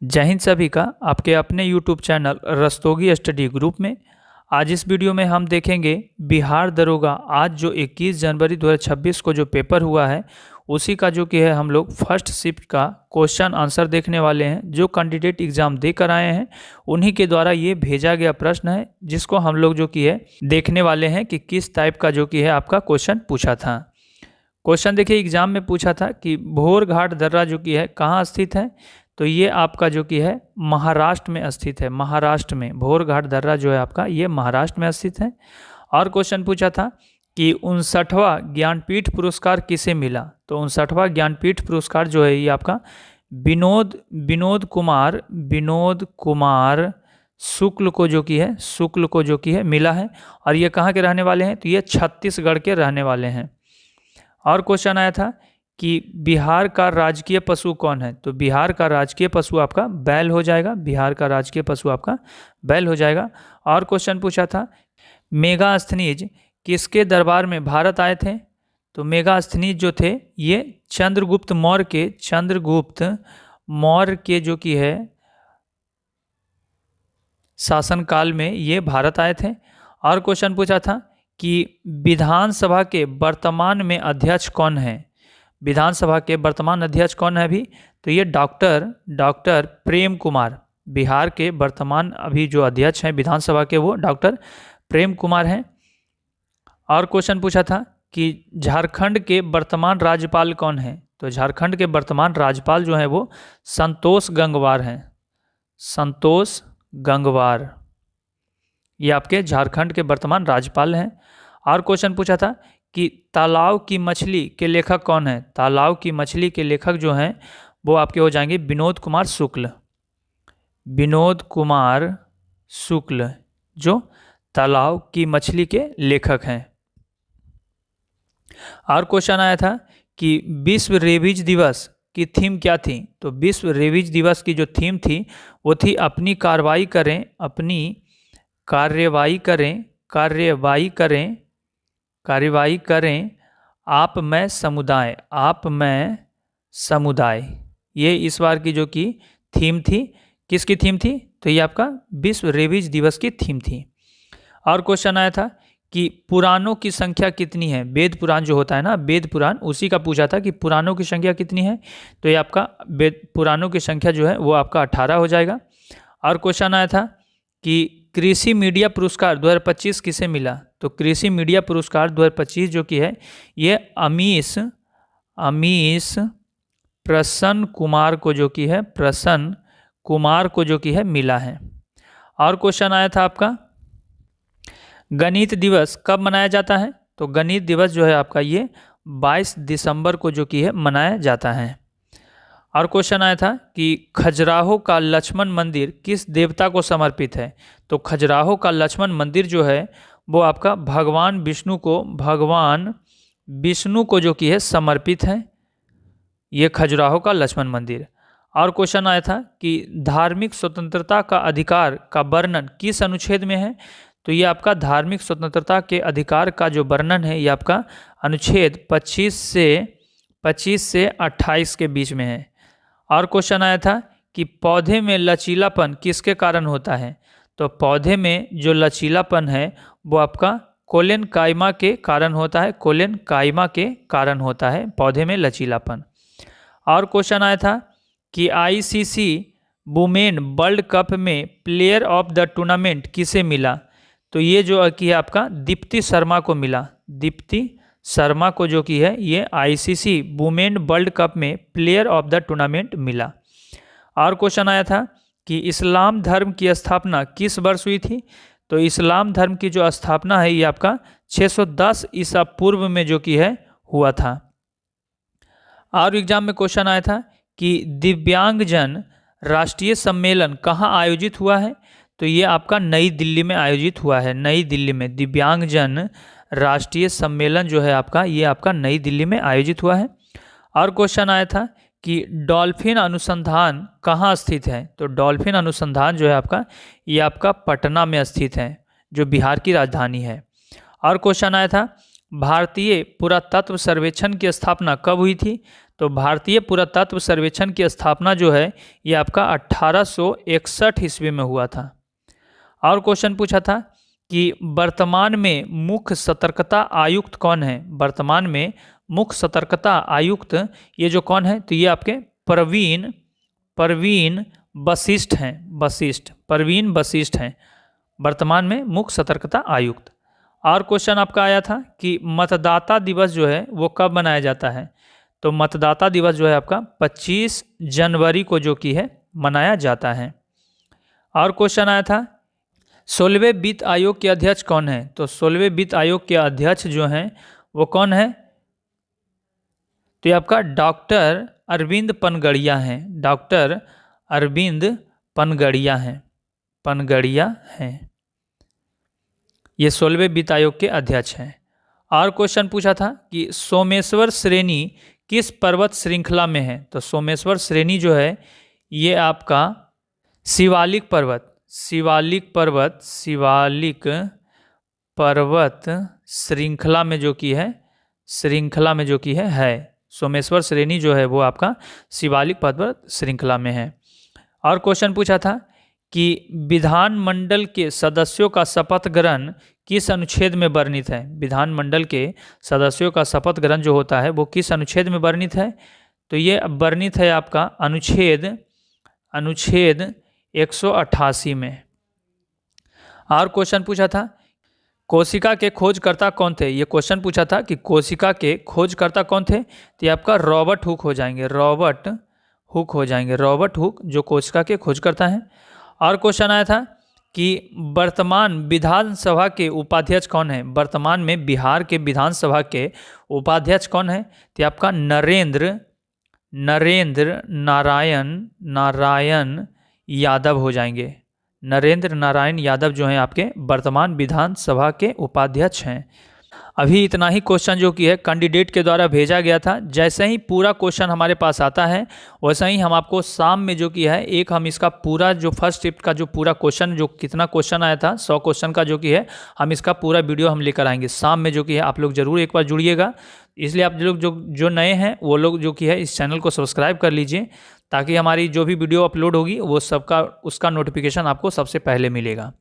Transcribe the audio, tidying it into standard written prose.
जय हिंद सभी का आपके अपने YouTube channel Rastogi study group में। आज इस वीडियो में हम देखेंगे बिहार दरोगा आज जो 21 जनवरी 2026 को जो पेपर हुआ है उसी का जो कि है हम लोग फर्स्ट शिफ्ट का क्वेश्चन आंसर देखने वाले हैं। जो कैंडिडेट एग्ज़ाम देकर आए हैं उन्हीं के द्वारा ये भेजा गया प्रश्न है, जिसको हम लोग जो कि है देखने वाले हैं कि किस टाइप का जो कि है आपका क्वेश्चन पूछा था। क्वेश्चन देखिए, एग्जाम में पूछा था कि भोर घाट दर्रा जो कि है कहाँ स्थित है, तो ये आपका जो कि है महाराष्ट्र में स्थित है। महाराष्ट्र में भोर घाट दर्रा जो है आपका ये महाराष्ट्र में स्थित है। और क्वेश्चन पूछा था कि 59वां ज्ञानपीठ पुरस्कार किसे मिला, तो 59वां ज्ञानपीठ पुरस्कार जो है ये आपका विनोद कुमार शुक्ल को जो कि है मिला है। और ये कहाँ के रहने वाले हैं, तो ये छत्तीसगढ़ के रहने वाले हैं। और क्वेश्चन आया था कि बिहार का राजकीय पशु कौन है, तो बिहार का राजकीय पशु आपका बैल हो जाएगा। बिहार का राजकीय पशु आपका बैल हो जाएगा। और क्वेश्चन पूछा था मेगास्थनीज किसके दरबार में भारत आए थे, तो मेगास्थनीज जो थे ये चंद्रगुप्त मौर्य के जो कि है शासनकाल में ये भारत आए थे। और क्वेश्चन पूछा था कि विधानसभा के वर्तमान में अध्यक्ष कौन है, विधानसभा के वर्तमान अध्यक्ष कौन है अभी, तो ये डॉक्टर प्रेम कुमार। बिहार के वर्तमान अभी जो अध्यक्ष हैं विधानसभा के वो डॉक्टर प्रेम कुमार हैं। और क्वेश्चन पूछा था कि झारखंड के वर्तमान राज्यपाल कौन है, तो झारखंड के वर्तमान राज्यपाल जो हैं वो संतोष गंगवार हैं। संतोष गंगवार ये आपके झारखंड के वर्तमान राज्यपाल हैं। और क्वेश्चन पूछा था कि तालाब की मछली के लेखक कौन है, तालाब की मछली के लेखक जो हैं वो आपके हो जाएंगे विनोद कुमार शुक्ल जो तालाब की मछली के लेखक हैं। और क्वेश्चन आया था कि विश्व रेबीज दिवस की थीम क्या थी, तो विश्व रेबीज दिवस की जो थीम थी वो थी अपनी कार्रवाई करें आप मैं समुदाय। ये इस बार की जो कि थीम थी, किसकी थीम थी, तो ये आपका विश्व रेबीज दिवस की थीम थी। और क्वेश्चन आया था कि पुराणों की संख्या कितनी है, वेद पुराण जो होता है ना वेद पुराण, उसी का पूछा था कि पुराणों की संख्या कितनी है, तो ये आपका वेद पुराणों की संख्या जो है वो आपका 18 हो जाएगा। और क्वेश्चन आया था कि कृषि मीडिया पुरस्कार 2025 किसे मिला, तो कृषि मीडिया पुरस्कार 2025 जो कि है ये अमीश प्रसन्न कुमार को जो कि है मिला है। और क्वेश्चन आया था आपका गणित दिवस कब मनाया जाता है, तो गणित दिवस जो है आपका ये 22 दिसंबर को जो कि है मनाया जाता है। और क्वेश्चन आया था कि खजुराहो का लक्ष्मण मंदिर किस देवता को समर्पित है, तो खजुराहो का लक्ष्मण मंदिर जो है वो आपका भगवान विष्णु को जो कि है समर्पित है, ये खजुराहो का लक्ष्मण मंदिर। और क्वेश्चन आया था कि धार्मिक स्वतंत्रता का अधिकार का वर्णन किस अनुच्छेद में है, तो ये आपका धार्मिक स्वतंत्रता के अधिकार का जो वर्णन है ये आपका अनुच्छेद 25 से 28 के बीच में है। और क्वेश्चन आया था कि पौधे में लचीलापन किसके कारण होता है, तो पौधे में जो लचीलापन है वो आपका कोलेन कायमा के कारण होता है, पौधे में लचीलापन। और क्वेश्चन आया था कि ICC वुमेन वर्ल्ड कप में प्लेयर ऑफ द टूर्नामेंट किसे मिला, तो ये जो कि है आपका दीप्ति शर्मा को मिला। दीप्ति शर्मा को जो कि है ये ICC वुमेन वर्ल्ड कप में प्लेयर ऑफ द टूर्नामेंट मिला। और क्वेश्चन आया था कि इस्लाम धर्म की स्थापना किस वर्ष हुई थी, तो इस्लाम धर्म की जो स्थापना है ये आपका 610 ईसा पूर्व में जो कि है हुआ था। और एग्जाम में क्वेश्चन आया था कि दिव्यांगजन राष्ट्रीय सम्मेलन कहाँ आयोजित हुआ है, तो ये आपका नई दिल्ली में आयोजित हुआ है। नई दिल्ली में दिव्यांगजन राष्ट्रीय सम्मेलन जो है आपका ये आपका नई दिल्ली में आयोजित हुआ है। और क्वेश्चन आया था कि डॉल्फिन अनुसंधान कहाँ स्थित है, तो डॉल्फिन अनुसंधान जो है आपका ये आपका पटना में स्थित है जो बिहार की राजधानी है। और क्वेश्चन आया था भारतीय पुरातत्व सर्वेक्षण की स्थापना कब हुई थी, तो भारतीय पुरातत्व सर्वेक्षण की स्थापना जो है ये आपका 1861 ईस्वी में हुआ था। और क्वेश्चन पूछा था कि वर्तमान में मुख्य सतर्कता आयुक्त कौन है। वर्तमान में मुख्य सतर्कता आयुक्त ये जो कौन है, तो ये आपके परवीन वशिष्ठ हैं। परवीन वशिष्ठ हैं वर्तमान में मुख्य सतर्कता आयुक्त। और क्वेश्चन आपका आया था कि मतदाता दिवस जो है वो कब मनाया जाता है। तो मतदाता दिवस जो है आपका 25 जनवरी को जो कि है मनाया जाता है। और क्वेश्चन आया था 16वें वित्त आयोग के अध्यक्ष कौन है। तो 16वें वित्त आयोग के अध्यक्ष जो हैं वो कौन है, तो ये आपका डॉक्टर अरविंद पनगड़िया हैं। डॉक्टर अरविंद पनगड़िया हैं। ये 16वें वित्त आयोग के अध्यक्ष हैं। और क्वेश्चन पूछा था कि सोमेश्वर श्रेणी किस पर्वत श्रृंखला में है। तो सोमेश्वर श्रेणी जो है ये आपका शिवालिक पर्वत श्रृंखला में जो कि है। सोमेश्वर श्रेणी जो है वो आपका शिवालिक पर्वत श्रृंखला में है। और क्वेश्चन पूछा था कि विधानमंडल के सदस्यों का शपथ ग्रहण किस अनुच्छेद में वर्णित है। विधानमंडल के सदस्यों का शपथ ग्रहण जो होता है वो किस अनुच्छेद में वर्णित है, तो ये वर्णित है आपका अनुच्छेद 188 में। और क्वेश्चन पूछा था कोशिका के खोजकर्ता कौन थे। ये क्वेश्चन पूछा था कि कोशिका के खोजकर्ता कौन थे, तो ये आपका रॉबर्ट हुक हो जाएंगे। रॉबर्ट हुक जो कोशिका के खोजकर्ता हैं। और क्वेश्चन आया था कि वर्तमान विधानसभा के उपाध्यक्ष कौन है। वर्तमान में बिहार के विधानसभा के उपाध्यक्ष कौन है, तो आपका नरेंद्र नारायण यादव हो जाएंगे। नरेंद्र नारायण यादव जो हैं आपके वर्तमान विधानसभा के उपाध्यक्ष हैं। अभी इतना ही क्वेश्चन जो कि है कैंडिडेट के द्वारा भेजा गया था। जैसे ही पूरा क्वेश्चन हमारे पास आता है वैसे ही हम आपको शाम में जो कि है एक हम इसका पूरा जो फर्स्ट शिफ्ट का जो पूरा क्वेश्चन जो कितना क्वेश्चन आया था 100 क्वेश्चन का जो कि है हम इसका पूरा वीडियो हम लेकर आएंगे शाम में जो कि है। आप लोग जरूर एक बार जुड़िएगा। इसलिए आप लोग जो नए हैं वो लोग जो कि है इस चैनल को सब्सक्राइब कर लीजिए ताकि हमारी जो भी वीडियो अपलोड होगी वो सबका उसका नोटिफिकेशन आपको सबसे पहले मिलेगा।